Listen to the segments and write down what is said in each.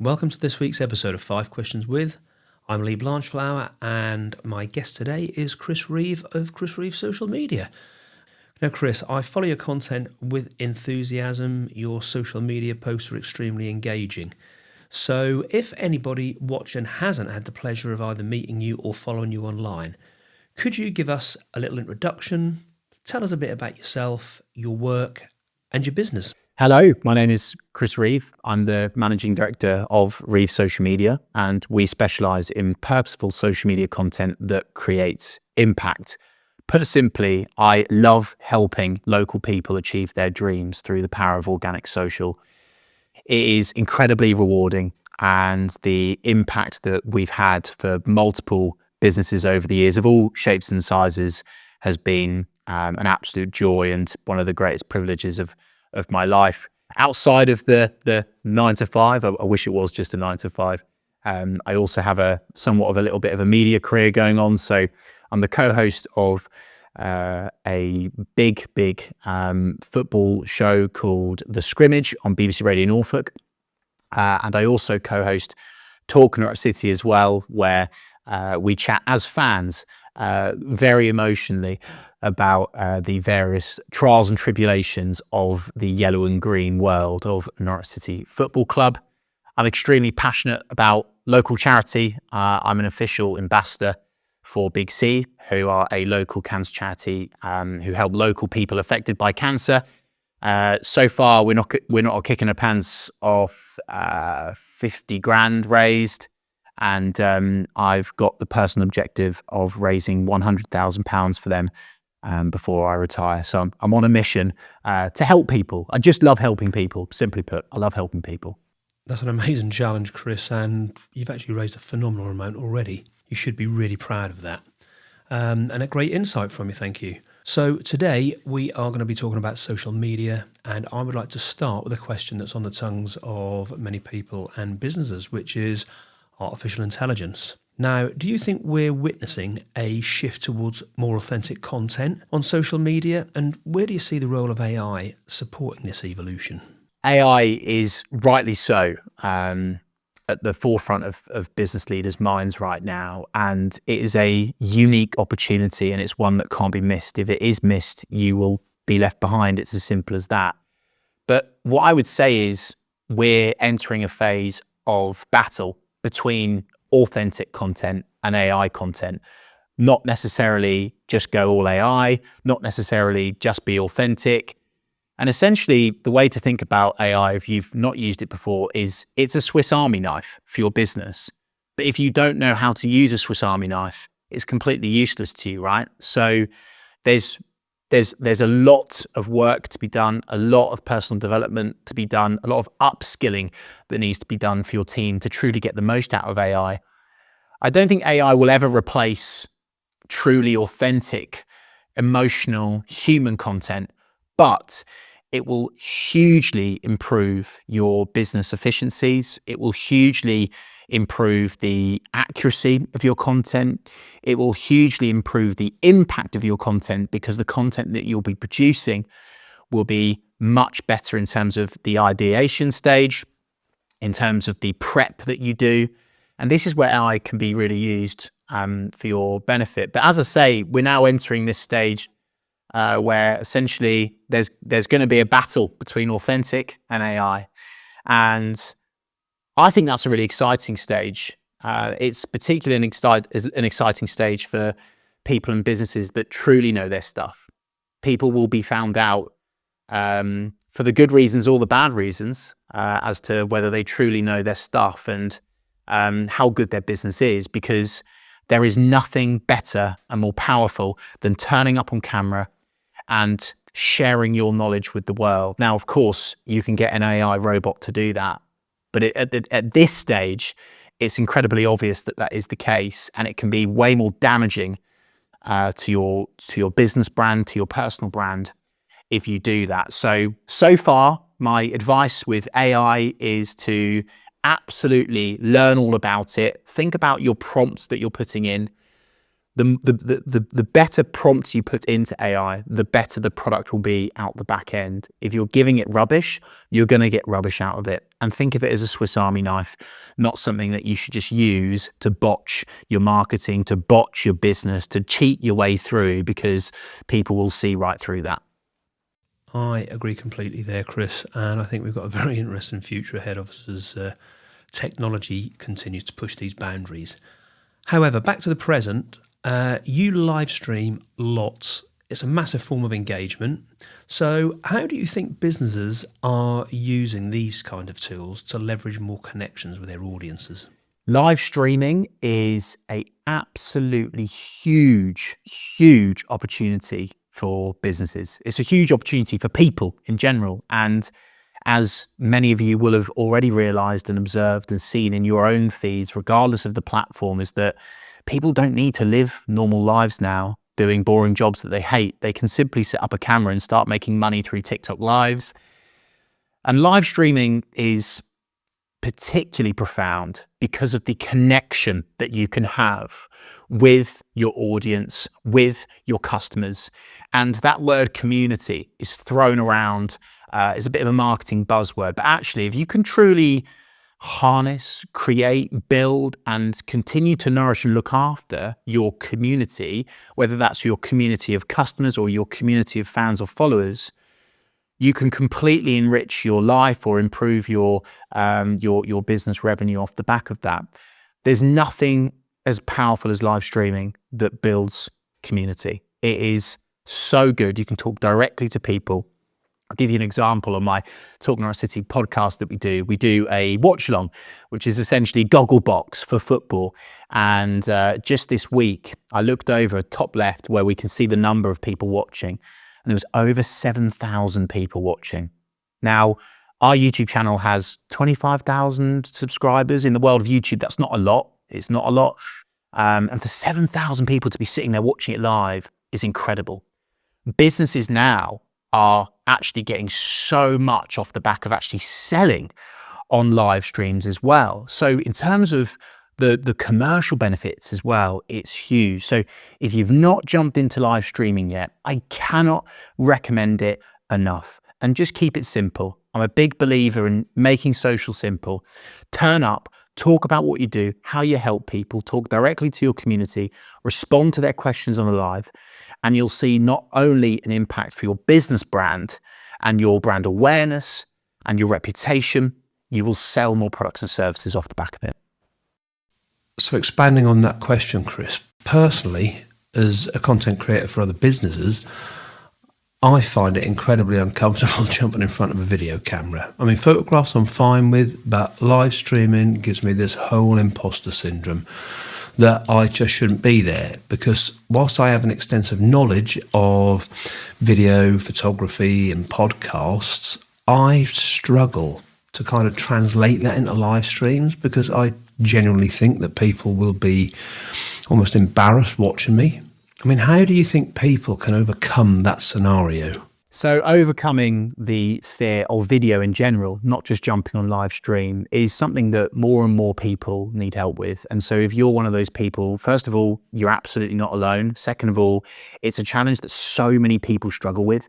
Welcome to this week's episode of 5 Questions With. I'm Lee Blanchflower and my guest today is Chris Reeve of Chris Reeve Social Media. Now Chris, I follow your content with enthusiasm. Your social media posts are extremely engaging. So if anybody watching hasn't had the pleasure of either meeting you or following you online, could you give us a little introduction, tell us a bit about yourself, your work and your business? Hello, my name is Chris Reeve. I'm the Managing Director of Reeve Social Media, and we specialise in purposeful social media content that creates impact. Put it simply, I love helping local people achieve their dreams through the power of organic social. It is incredibly rewarding, and the impact that we've had for multiple businesses over the years of all shapes and sizes has been an absolute joy and one of the greatest privileges of my life. Outside of the 9 to 5, I wish it was just a 9 to 5. I also have a little bit of a media career going on. So I'm the co-host of a big football show called The Scrimmage on BBC Radio Norfolk. And I also co-host Talk Norwich City as well, where we chat as fans very emotionally about the various trials and tribulations of the yellow and green world of Norwich City Football Club. I'm extremely passionate about local charity. I'm an official ambassador for Big C, who are a local cancer charity who help local people affected by cancer. So far, we're not kicking our pants off 50 grand raised. And I've got the personal objective of raising £100,000 for them before I retire. So I'm on a mission to help people. I just love helping people. Simply put, I love helping people. That's an amazing challenge, Chris, and you've actually raised a phenomenal amount already. You should be really proud of that. And a great insight from you, thank you. So today we are going to be talking about social media, and I would like to start with a question that's on the tongues of many people and businesses, which is artificial intelligence. Now, do you think we're witnessing a shift towards more authentic content on social media? And where do you see the role of AI supporting this evolution? AI is rightly so at the forefront of business leaders' minds right now. And it is a unique opportunity, and it's one that can't be missed. If it is missed, you will be left behind. It's as simple as that. But what I would say is we're entering a phase of battle between authentic content and AI content. Not necessarily just go all AI, not necessarily just be authentic. And essentially, the way to think about AI, if you've not used it before, is it's a Swiss Army knife for your business. But if you don't know how to use a Swiss Army knife, it's completely useless to you, right? So there's a lot of work to be done, a lot of personal development to be done, a lot of upskilling that needs to be done for your team to truly get the most out of AI. I don't think AI will ever replace truly authentic, emotional, human content, but it will hugely improve your business efficiencies. It will hugely improve the accuracy of your content. It will hugely improve the impact of your content, because the content that you'll be producing will be much better in terms of the ideation stage, in terms of the prep that you do. And this is where AI can be really used for your benefit. But as I say, we're now entering this stage where essentially there's going to be a battle between authentic and AI. And I think that's a really exciting stage. It's particularly an exciting stage for people and businesses that truly know their stuff. People will be found out for the good reasons or the bad reasons as to whether they truly know their stuff and how good their business is, because there is nothing better and more powerful than turning up on camera and sharing your knowledge with the world. Now, of course, you can get an AI robot to do that, but at this stage, it's incredibly obvious that that is the case, and it can be way more damaging to your business brand, to your personal brand, if you do that. So far, my advice with AI is to absolutely learn all about it. Think about your prompts that you're putting in. the better prompts you put into AI, the better the product will be out the back end. If you're giving it rubbish, you're going to get rubbish out of it. And think of it as a Swiss Army knife, not something that you should just use to botch your marketing, to botch your business, to cheat your way through, because people will see right through that. I agree completely there, Chris, and I think we've got a very interesting future ahead of us as technology continues to push these boundaries. However, back to the present, you live stream lots. It's a massive form of engagement. So how do you think businesses are using these kind of tools to leverage more connections with their audiences? Live streaming is a absolutely huge, huge opportunity for businesses. It's a huge opportunity for people in general. And as many of you will have already realized and observed and seen in your own feeds, regardless of the platform, is that people don't need to live normal lives now doing boring jobs that they hate. They can simply set up a camera and start making money through TikTok lives. And live streaming is particularly profound because of the connection that you can have with your audience, with your customers. And that word community is thrown around as a bit of a marketing buzzword. But actually, if you can truly harness, create, build, and continue to nourish and look after your community, whether that's your community of customers or your community of fans or followers, you can completely enrich your life or improve your business revenue off the back of that. There's nothing as powerful as live streaming that builds community. It is so good. You can talk directly to people. I'll give you an example on my Talk Norwich City podcast that we do. We do a watch along, which is essentially goggle box for football. And just this week, I looked over at top left where we can see the number of people watching. And there was over 7,000 people watching. Now, our YouTube channel has 25,000 subscribers. In the world of YouTube, that's not a lot. It's not a lot. And for 7,000 people to be sitting there watching it live is incredible. Businesses now are actually getting so much off the back of actually selling on live streams as well. So in terms of the commercial benefits as well, it's huge. So if you've not jumped into live streaming yet, I cannot recommend it enough. And just keep it simple. I'm a big believer in making social simple. Turn up, talk about what you do, how you help people, talk directly to your community, respond to their questions on the live, and you'll see not only an impact for your business brand and your brand awareness and your reputation, you will sell more products and services off the back of it. So expanding on that question, Chris, personally, as a content creator for other businesses, I find it incredibly uncomfortable jumping in front of a video camera. I mean, photographs I'm fine with, but live streaming gives me this whole imposter syndrome that I just shouldn't be there, because whilst I have an extensive knowledge of video, photography and podcasts, I struggle to kind of translate that into live streams, because I genuinely think that people will be almost embarrassed watching me. I mean, how do you think people can overcome that scenario? So overcoming the fear of video in general, not just jumping on live stream, is something that more and more people need help with. And so if you're one of those people, first of all, you're absolutely not alone. Second of all, it's a challenge that so many people struggle with.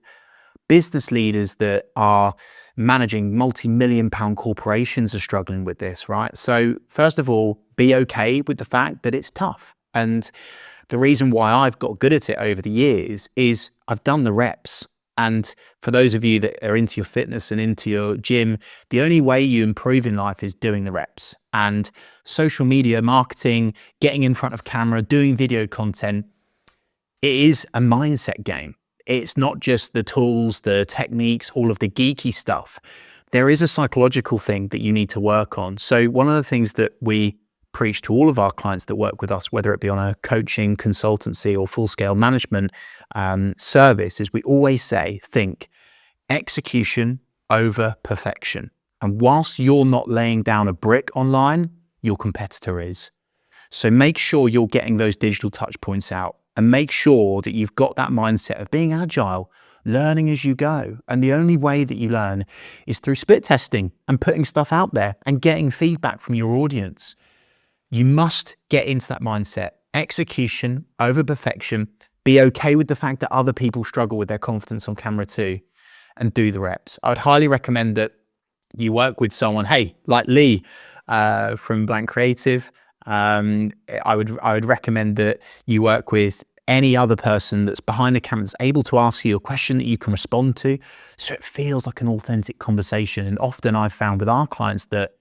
Business leaders that are managing multi-million-pound corporations are struggling with this, right? So first of all, be okay with the fact that it's tough. And the reason why I've got good at it over the years is I've done the reps. And for those of you that are into your fitness and into your gym, the only way you improve in life is doing the reps. And social media marketing, getting in front of camera, doing video content, it is a mindset game. It's not just the tools, the techniques, all of the geeky stuff. There is a psychological thing that you need to work on. So one of the things that we preach to all of our clients that work with us, whether it be on a coaching, consultancy or full-scale management service, is we always say, think execution over perfection. And whilst you're not laying down a brick online, your competitor is. So make sure you're getting those digital touch points out, and make sure that you've got that mindset of being agile, learning as you go. And the only way that you learn is through split testing and putting stuff out there and getting feedback from your audience. You must get into that mindset. Execution over perfection. Be okay with the fact that other people struggle with their confidence on camera too, and do the reps. I would highly recommend that you work with someone, hey, like Lee from Blanc Creative. I would recommend that you work with any other person that's behind the camera that's able to ask you a question that you can respond to, so it feels like an authentic conversation. And often I've found with our clients that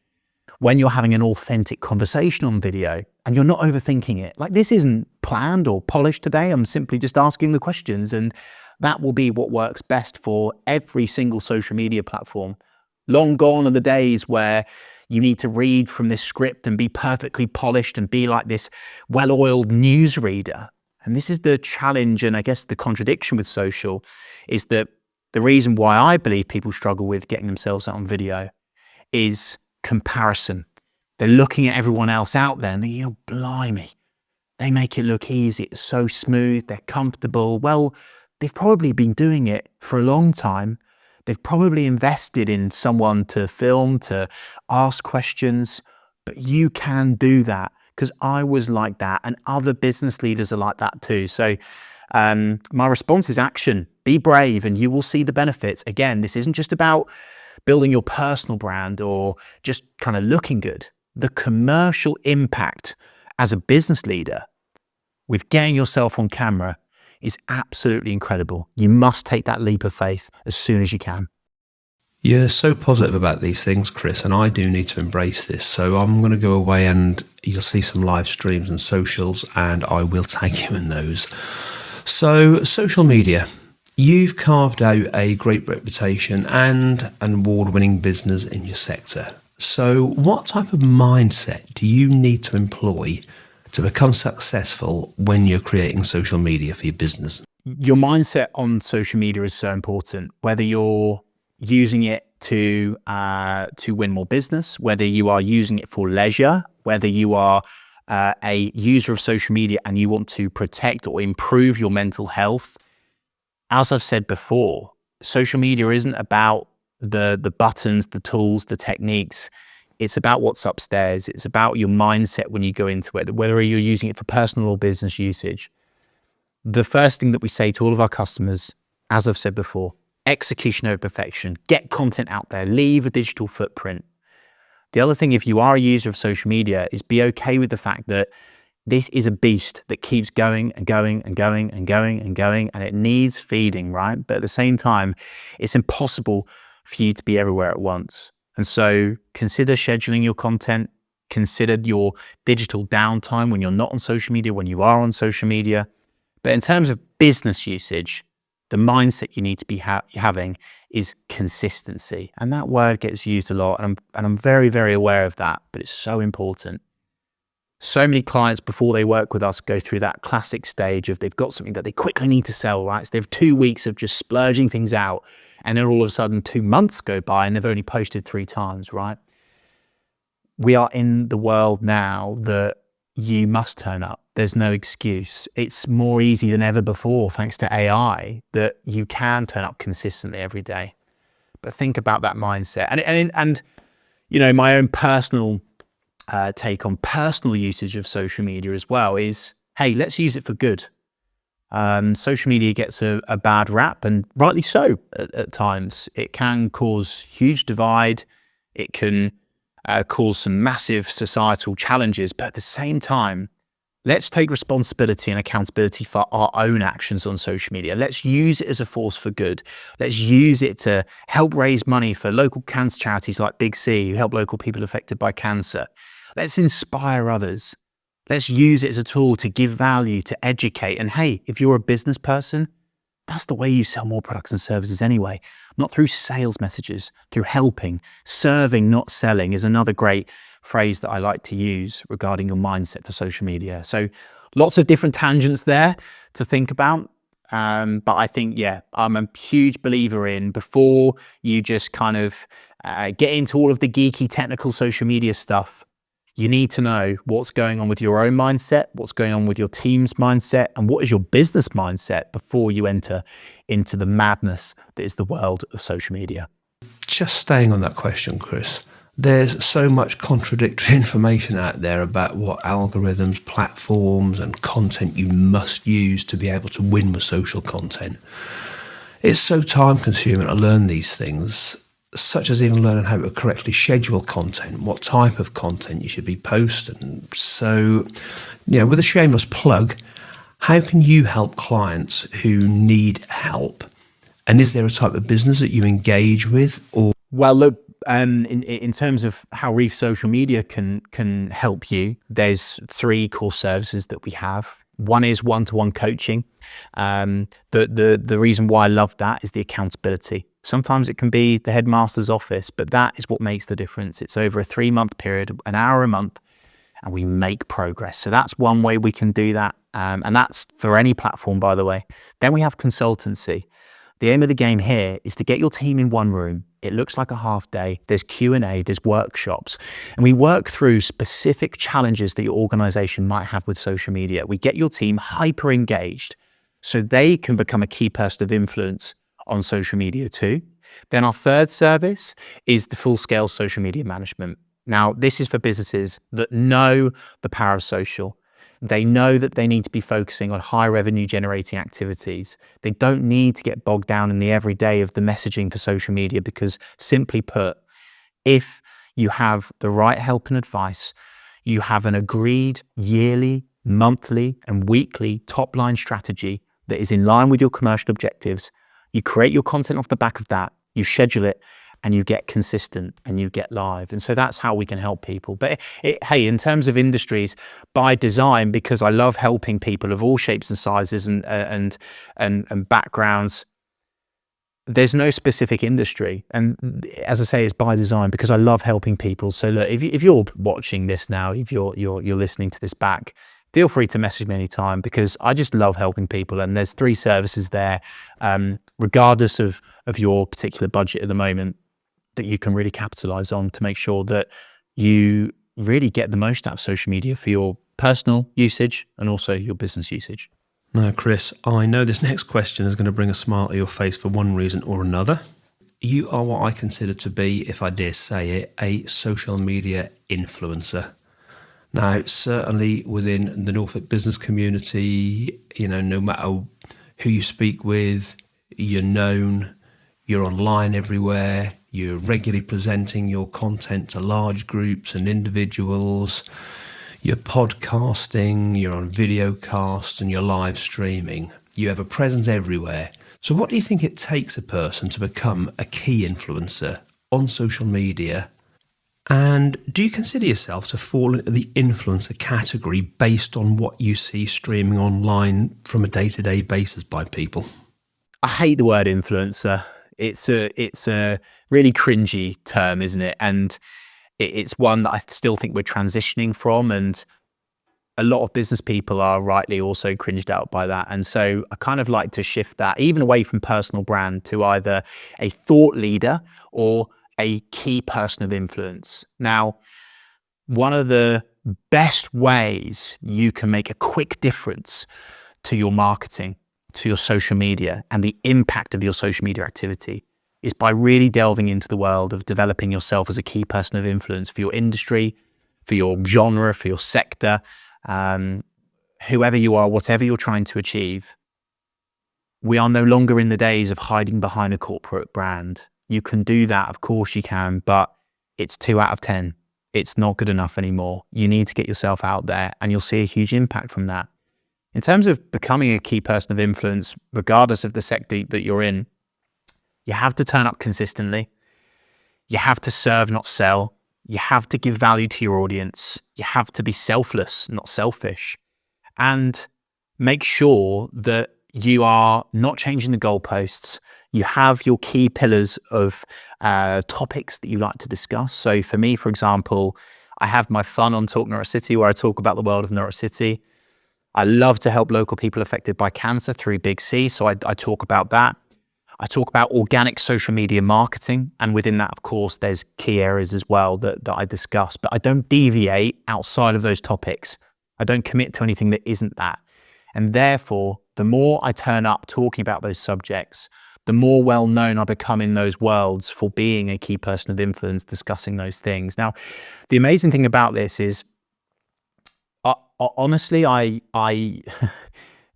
when you're having an authentic conversation on video and you're not overthinking it, like this isn't planned or polished today, I'm simply just asking the questions, and that will be what works best for every single social media platform. Long gone are the days where you need to read from this script and be perfectly polished and be like this well-oiled newsreader. And this is the challenge, and I guess the contradiction with social, is that the reason why I believe people struggle with getting themselves out on video is comparison. They're looking at everyone else out there and thinking, oh, blimey, they make it look easy, it's so smooth, they're comfortable. Well, they've probably been doing it for a long time. They've probably invested in someone to film, to ask questions, but you can do that, because I was like that and other business leaders are like that too. So my response is action. Be brave and you will see the benefits. Again, this isn't just about building your personal brand or just kind of looking good. The commercial impact as a business leader with getting yourself on camera is absolutely incredible. You must take that leap of faith as soon as you can. You're so positive about these things, Chris, and I do need to embrace this. So I'm going to go away and you'll see some live streams and socials, and I will tag you in those. So social media, you've carved out a great reputation and an award-winning business in your sector. So what type of mindset do you need to employ to become successful when you're creating social media for your business? Your mindset on social media is so important, whether you're using it to win more business, whether you are using it for leisure, whether you are a user of social media and you want to protect or improve your mental health. As I've said before, social media isn't about the buttons, the tools, the techniques. It's about what's upstairs. It's about your mindset when you go into it, whether you're using it for personal or business usage. The first thing that we say to all of our customers, as I've said before, execution over perfection. Get content out there. Leave a digital footprint. The other thing, if you are a user of social media, is be okay with the fact that this is a beast that keeps going and going and going and going and going, and it needs feeding, right? But at the same time, it's impossible for you to be everywhere at once. And so consider scheduling your content, consider your digital downtime when you're not on social media, when you are on social media. But in terms of business usage, the mindset you need to be having is consistency. And that word gets used a lot, and I'm very, very aware of that, but it's so important. So many clients, before they work with us, go through that classic stage of they've got something that they quickly need to sell, right? So they have 2 weeks of just splurging things out, and then all of a sudden 2 months go by and they've only posted 3 times, right? We are in the world now that you must turn up. There's no excuse. It's more easy than ever before, thanks to AI, that you can turn up consistently every day. But think about that mindset. And you know, my own personal take on personal usage of social media as well is, hey, let's use it for good. Social media gets a bad rap, and rightly so at times. It can cause huge divide. It can cause some massive societal challenges, but at the same time, let's take responsibility and accountability for our own actions on social media. Let's use it as a force for good. Let's use it to help raise money for local cancer charities like Big C, who help local people affected by cancer. Let's inspire others. Let's use it as a tool to give value, to educate. And hey, if you're a business person, that's the way you sell more products and services anyway. Not through sales messages, through helping. Serving, not selling, is another great phrase that I like to use regarding your mindset for social media. So lots of different tangents there to think about. But I think, yeah, I'm a huge believer in, before you just kind of get into all of the geeky technical social media stuff, you need to know what's going on with your own mindset, what's going on with your team's mindset, and what is your business mindset before you enter into the madness that is the world of social media. Just staying on that question, Chris, There's so much contradictory information out there about what algorithms, platforms, and content you must use to be able to win with social content. It's so time consuming to learn these things, such as even learning how to correctly schedule content, what type of content you should be posting. So, with a shameless plug, how can you help clients who need help? And is there a type of business that you engage with? Or Well, look, in terms of how Reeve Social Media can help you, there's 3 core services that we have. One is one-to-one coaching. The reason why I love that is the accountability. Sometimes it can be the headmaster's office, but that is what makes the difference. It's over a 3-month period, an hour a month, and we make progress. So that's one way we can do that. And that's for any platform, by the way. Then we have consultancy. The aim of the game here is to get your team in one room. It looks like a half day. There's Q&A, there's workshops, and we work through specific challenges that your organization might have with social media. We get your team hyper engaged so they can become a key person of influence on social media too. Then our third service is the full-scale social media management. Now, this is for businesses that know the power of social. They know that they need to be focusing on high revenue generating activities. They don't need to get bogged down in the everyday of the messaging for social media, because simply put, if you have the right help and advice, you have an agreed yearly, monthly and weekly top line strategy that is in line with your commercial objectives, you create your content off the back of that, you schedule it, and you get consistent and you get live. And so that's how we can help people. But hey, in terms of industries, by design, because I love helping people of all shapes and sizes and backgrounds, there's no specific industry. And as I say, it's by design because I love helping people. So look, if you're watching this now, if you're listening to this back, feel free to message me anytime, because I just love helping people. And there's 3 services there, regardless of your particular budget at the moment, that you can really capitalize on to make sure that you really get the most out of social media for your personal usage and also your business usage. Now, Chris, I know this next question is going to bring a smile to your face for one reason or another. You are what I consider to be, if I dare say it, a social media influencer. Now, certainly within the Norfolk business community, no matter who you speak with, you're known, you're online everywhere, you're regularly presenting your content to large groups and individuals, you're podcasting, you're on video casts and you're live streaming. You have a presence everywhere. So what do you think it takes a person to become a key influencer on social media? And do you consider yourself to fall into the influencer category based on what you see streaming online from a day-to-day basis by people? I hate the word influencer. It's a really cringy term, isn't it? And it's one that I still think we're transitioning from, and a lot of business people are rightly also cringed out by that. And so I kind of like to shift that even away from personal brand to either a thought leader or a key person of influence. Now, one of the best ways you can make a quick difference to your marketing, to your social media and the impact of your social media activity is by really delving into the world of developing yourself as a key person of influence for your industry, for your genre, for your sector, whoever you are, whatever you're trying to achieve. We are no longer in the days of hiding behind a corporate brand. You can do that, of course you can, but it's 2 out of 10. It's not good enough anymore. You need to get yourself out there and you'll see a huge impact from that. In terms of becoming a key person of influence, regardless of the sector that you're in, you have to turn up consistently. You have to serve, not sell. You have to give value to your audience. You have to be selfless, not selfish. And make sure that you are not changing the goalposts. You have your key pillars of topics that you like to discuss. So for me, for example, I have my Fun on Talk Norwich City, where I talk about the world of Norwich City. I love to help local people affected by cancer through Big C, so I talk about that. I talk about organic social media marketing, and within that, of course, there's key areas as well that I discuss, but I don't deviate outside of those topics. I don't commit to anything that isn't that. And therefore, The more I turn up talking about those subjects, the more well-known I become in those worlds for being a key person of influence, discussing those things. Now, the amazing thing about this is, honestly,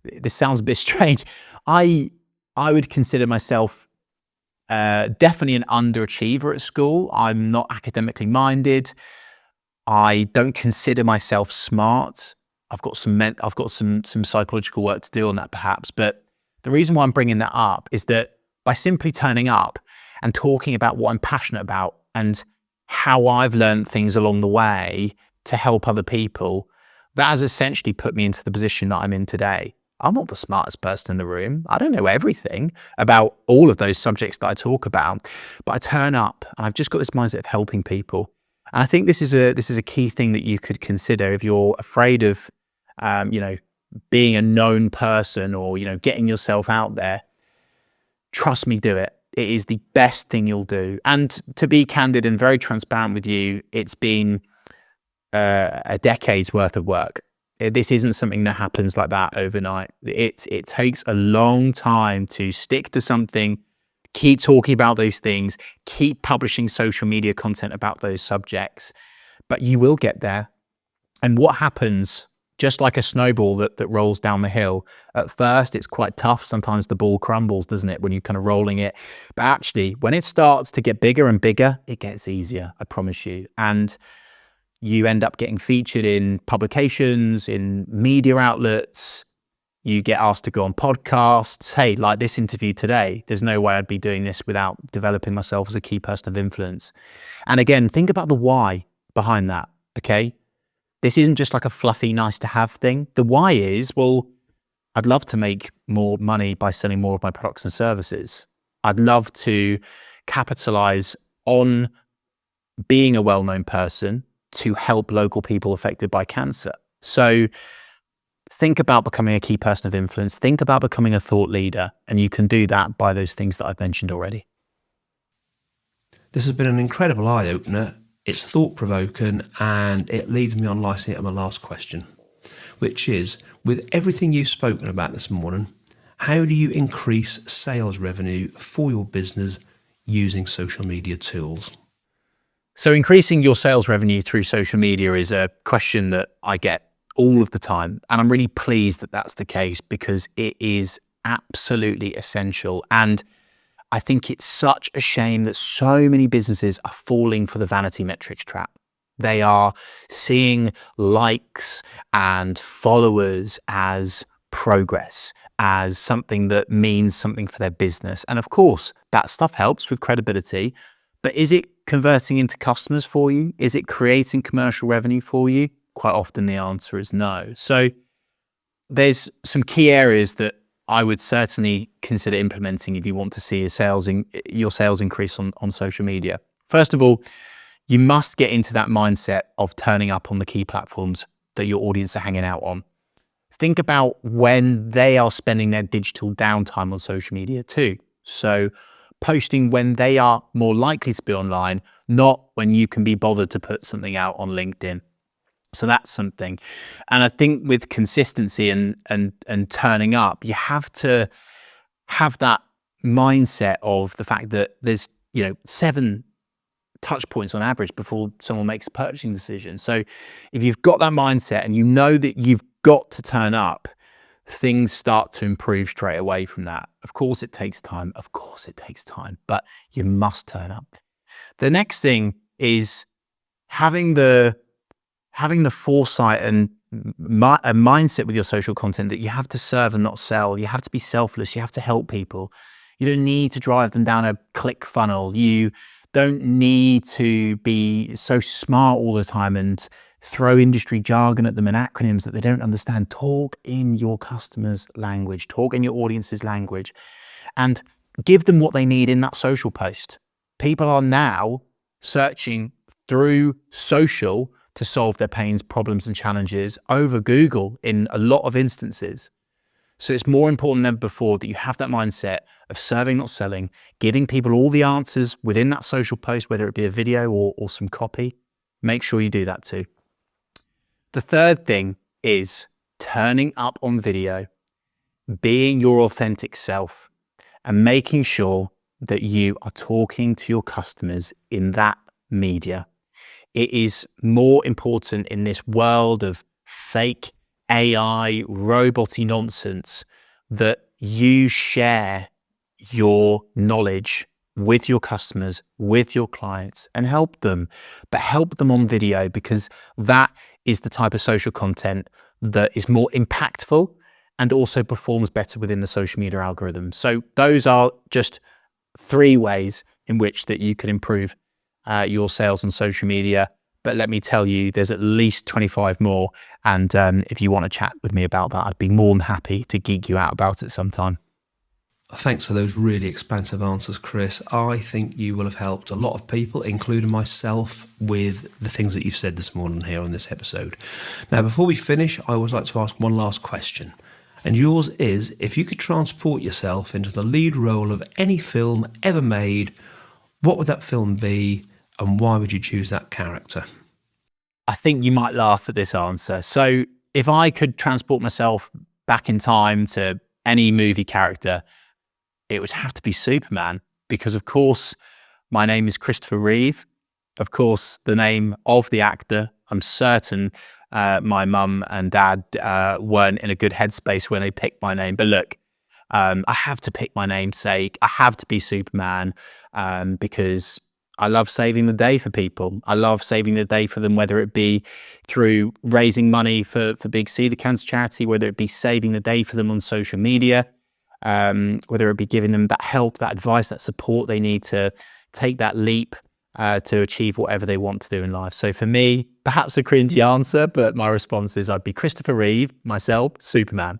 this sounds a bit strange. I would consider myself definitely an underachiever at school. I'm not academically minded. I don't consider myself smart. I've got some psychological work to do on that perhaps. But the reason why I'm bringing that up is that by simply turning up and talking about what I'm passionate about and how I've learned things along the way to help other people, that has essentially put me into the position that I'm in today. I'm not the smartest person in the room. I don't know everything about all of those subjects that I talk about, but I turn up and I've just got this mindset of helping people. And I think this is a key thing that you could consider if you're afraid of, being a known person or, getting yourself out there. Trust me, do it. It is the best thing you'll do. And to be candid and very transparent with you, it's been a decade's worth of work. This isn't something that happens like that overnight. It takes a long time to stick to something, keep talking about those things, keep publishing social media content about those subjects, but you will get there. And what happens, just like a snowball that rolls down the hill, at first it's quite tough. Sometimes the ball crumbles, doesn't it, when you're kind of rolling it? But actually, when it starts to get bigger and bigger, it gets easier, I promise you. And you end up getting featured in publications, in media outlets. You get asked to go on podcasts. Hey, like this interview today, there's no way I'd be doing this without developing myself as a key person of influence. And again, think about the why behind that, okay? This isn't just like a fluffy, nice to have thing. The why is, well, I'd love to make more money by selling more of my products and services. I'd love to capitalize on being a well-known person to help local people affected by cancer. So think about becoming a key person of influence. Think about becoming a thought leader. And you can do that by those things that I've mentioned already. This has been an incredible eye-opener. It's thought-provoking, and it leads me on nicely to my last question, which is, with everything you've spoken about this morning, how do you increase sales revenue for your business using social media tools? So increasing your sales revenue through social media is a question that I get all of the time. And I'm really pleased that that's the case, because it is absolutely essential. And I think it's such a shame that so many businesses are falling for the vanity metrics trap. They are seeing likes and followers as progress, as something that means something for their business. And of course, that stuff helps with credibility, but is it converting into customers for you? Is it creating commercial revenue for you? Quite often the answer is no. So there's some key areas that I would certainly consider implementing if you want to see your sales increase on social media. First of all, you must get into that mindset of turning up on the key platforms that your audience are hanging out on. Think about when they are spending their digital downtime on social media too. So posting when they are more likely to be online, not when you can be bothered to put something out on LinkedIn. So that's something. And I think with consistency and turning up, you have to have that mindset of the fact that there's 7 touch points on average before someone makes a purchasing decision. So if you've got that mindset and you know that you've got to turn up, things start to improve straight away from that. Of course it takes time. But you must turn up. The next thing is having the foresight and a mindset with your social content that you have to serve and not sell. You have to be selfless. You have to help people. You don't need to drive them down a click funnel. You don't need to be so smart all the time and throw industry jargon at them and acronyms that they don't understand. Talk in your customers' language. Talk in your audience's language, and give them what they need in that social post. People are now searching through social to solve their pains, problems, and challenges over Google in a lot of instances. So it's more important than ever before that you have that mindset of serving, not selling, giving people all the answers within that social post, whether it be a video or some copy. Make sure you do that too. The third thing is turning up on video. being your authentic self and making sure that you are talking to your customers in that media. It is more important in this world of fake AI, roboty nonsense that you share your knowledge with your customers, with your clients, and help them, but help them on video, because that is the type of social content that is more impactful and also performs better within the social media algorithm. So those are just 3 ways in which that you can improve your sales on social media. But let me tell you, there's at least 25 more. And if you want to chat with me about that, I'd be more than happy to geek you out about it sometime. Thanks for those really expansive answers, Chris. I think you will have helped a lot of people, including myself, with the things that you've said this morning here on this episode. Now, before we finish, I always like to ask one last question. And yours is, if you could transport yourself into the lead role of any film ever made, what would that film be and why would you choose that character? I think you might laugh at this answer. So if I could transport myself back in time to any movie character, it would have to be Superman, because of course my name is Christopher Reeve. Of course, the name of the actor, I'm certain my mum and dad weren't in a good headspace when they picked my name. But look, I have to pick my namesake. I have to be Superman because I love saving the day for people. I love saving the day for them, whether it be through raising money for Big C, the cancer charity, whether it be saving the day for them on social media, whether it be giving them that help, that advice, that support they need to take that leap to achieve whatever they want to do in life. So for me, perhaps a cringy answer, but my response is I'd be Christopher Reeve, myself, Superman.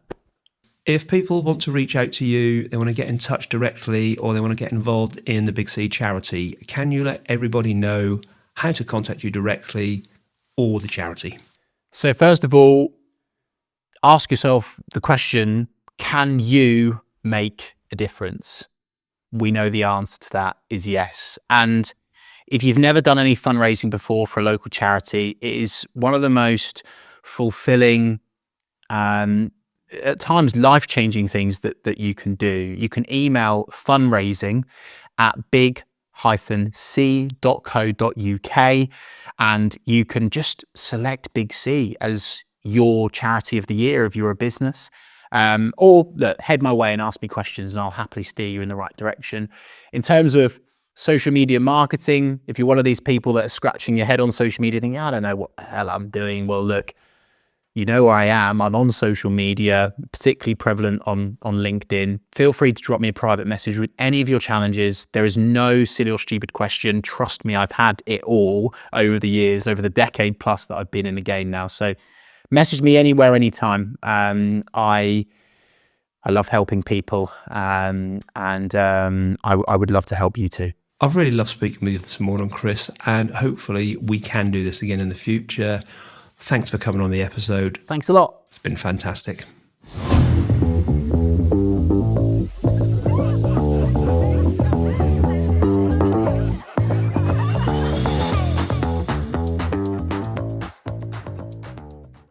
If people want to reach out to you, they want to get in touch directly, or they want to get involved in the Big C charity, can you let everybody know how to contact you directly or the charity? So first of all, ask yourself the question, can you make a difference? We know the answer to that is yes. And if you've never done any fundraising before for a local charity, it is one of the most fulfilling, at times life-changing things that you can do. You can email fundraising at big-c.co.uk and you can just select Big C as your charity of the year if you're a business. Or look, head my way and ask me questions and I'll happily steer you in the right direction. In terms of social media marketing, if you're one of these people that are scratching your head on social media thinking, I don't know what the hell I'm doing. Well, look, you know where I am. I'm on social media, particularly prevalent on LinkedIn. Feel free to drop me a private message with any of your challenges. There is no silly or stupid question. Trust me, I've had it all over the years, over the decade plus that I've been in the game now. So message me anywhere, anytime. I love helping people and I would love to help you too. I've really loved speaking with you this morning, Chris, and hopefully we can do this again in the future. Thanks for coming on the episode. Thanks a lot. It's been fantastic.